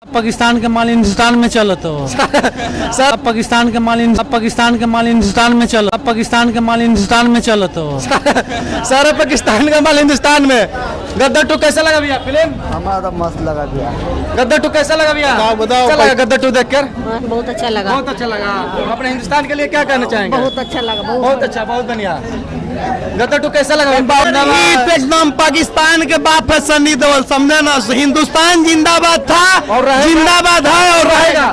पाकिस्तान के माल हिंदुस्तान में चलो तो सब पाकिस्तान के माल हिंदुस्तान में चलो। अब पाकिस्तान के माल हिंदुस्तान में चलो तो सारा पाकिस्तान का माल हिंदुस्तान में। गद्दार 2 कैसा लगा भैया फिल्म? हमारा तो मस्त लगा भैया। गद्दार 2 कैसा लगा भैया? बताओ कैसा लगा गद्दार 2 देखकर? बहुत अच्छा लगा। बहुत अच्छा लगा। अपने हिंदुस्तान के लिए क्या कहना चाहेंगे? बहुत अच्छा लगा। बहुत अच्छा, बहुत बढ़िया। गद्दार 2 कैसा लगा? एकदम पाकिस्तान के बाप है सनी देओल, समझे ना। हिंदुस्तान जिंदाबाद था और रहेगा। जिंदाबाद है और रहेगा।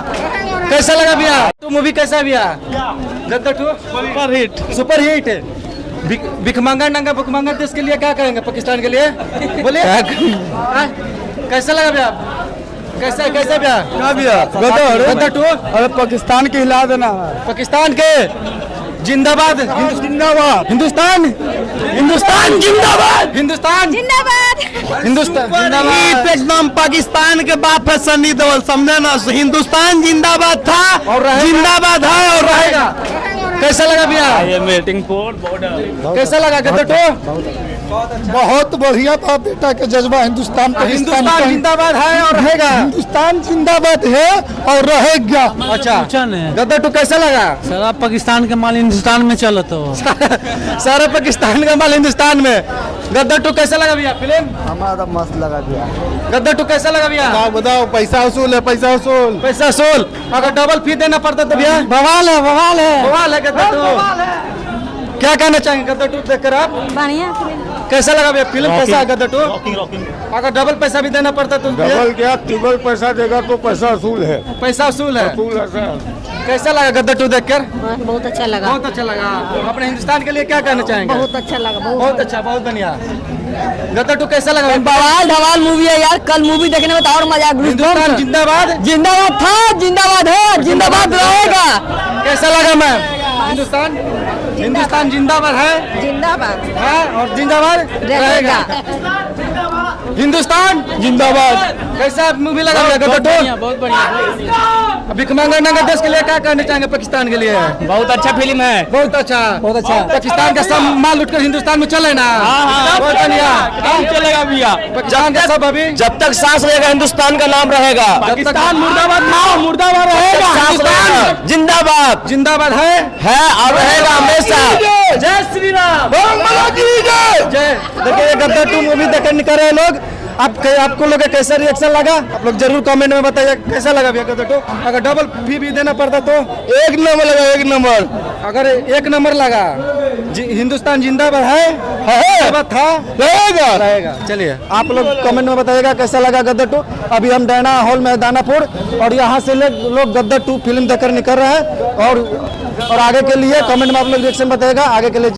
कैसा लगा भैया? तो मूवी कैसा है भैया? गद्दार 2 सुपर हिट है। भिखमंगा नंगा भुखमंगा देश के लिए क्या कहेंगे? पाकिस्तान के लिए बोलिए। कैसा लगा भैया? कैसा कैसा भैया? गद्दार 2 अरे पाकिस्तान के हिला देना। पाकिस्तान के जिंदाबाद। जिंदाबाद हिंदुस्तान हिंदुस्तान जिंदाबाद। हिंदुस्तान जिंदाबाद। हिंदुस्तान जिंदाबाद। एकदम पाकिस्तान के बाप है सनी देओल, समझे ना। हिंदुस्तान जिंदाबाद था और रहेगा। जिंदाबाद है और रहेगा। कैसा लगा भैया? कैसा लगा गद्दार 2? बहुत बढ़िया था बेटा के जज्बा। हिंदुस्तान हिंदुस्तान जिंदाबाद है और रहेगा। हिंदुस्तान जिंदाबाद है और रहेगा। अच्छा अच्छा नहीं गद्दार 2 कैसा लगा? सर अब पाकिस्तान के माल हिंदुस्तान में चलो तो सारा पाकिस्तान का माल हिंदुस्तान में। गद्दार 2 कैसा लगा भैया फिल्म? हमारा तो मस्त लगा भैया। गद्दार 2 कैसा लगा भैया? बताओ पैसा वसूल है, पैसा वसूल। पैसा सोल अगर डबल फी देना पड़ता तो भैया बवाल है, बवाल है। सवाल है गद्दार 2। क्या कहना चाहेंगे गद्दार 2 देखकर आप? बढ़िया। कैसा लगा भैया फिल्म? कैसा है गद्दार 2? अगर डबल पैसा भी देना पड़ता तो भैया? डबल क्या ट्रिपल पैसा देगा तो पैसा वसूल है। पैसा वसूल है। वसूल है सर। कैसा लगा गद्दार 2 देखकर? बहुत अच्छा लगा। बहुत अच्छा लगा। अपने हिंदुस्तान के लिए क्या कहना चाहेंगे? बहुत अच्छा लगा। बहुत अच्छा, बहुत बढ़िया। गद्दार 2 कैसा लगा? बवाल धमाल मूवी है यार। कल मूवी देखने में तो और मजा। हिंदुस्तान जिंदाबाद। जिंदाबाद था, जिंदाबाद है, जिंदाबाद रहेगा। कैसा लगा मैम? हिंदुस्तान हिंदुस्तान जिंदाबाद है और जिंदाबाद रहेगा। हिंदुस्तान जिंदाबाद। कैसा मूवी लगा भैया गद्दार 2? बहुत बढ़िया। भिखमंगा नंगा देश के लिए क्या कहना चाहेंगे? पाकिस्तान के लिए बहुत अच्छा फिल्म है। बहुत अच्छा, बहुत अच्छा। पाकिस्तान का सब माल उठकर हिंदुस्तान में चले ना। बहुत बढ़िया। चलेगा भैया पाकिस्तान का सब अभी जब तक सांस रहेगा हिंदुस्तान का नाम रहेगा। पाकिस्तान मुर्दाबाद नाम मुर्दाबाद रहेगा। हिंदुस्तान जिंदाबाद जिंदाबाद है और रहेगा हमेशा। जय श्री राम। जय। देखिए ये गद्दार 2 मूवी देखकर निकल रहे हैं लोग। आपको लोग कैसा रिएक्शन लगा? आप लोग जरूर कमेंट में बताइए कैसा लगा भैया गद्दार 2। अगर डबल फी भी देना पड़ता तो? एक नंबर लगा, एक नंबर। अगर 1 नंबर लगा। हिंदुस्तान जिंदाबाद है जिंदाबाद था रहेगा। चलिए आप लोग कमेंट में बताइएगा कैसा लगा गद्दार 2। अभी हम डैना हॉल में दानापुर और यहाँ से लोग गद्दार 2 फिल्म देखकर निकल रहे हैं और आगे के लिए कमेंट में आप लोग रिएक्शन बताइएगा। आगे के लिए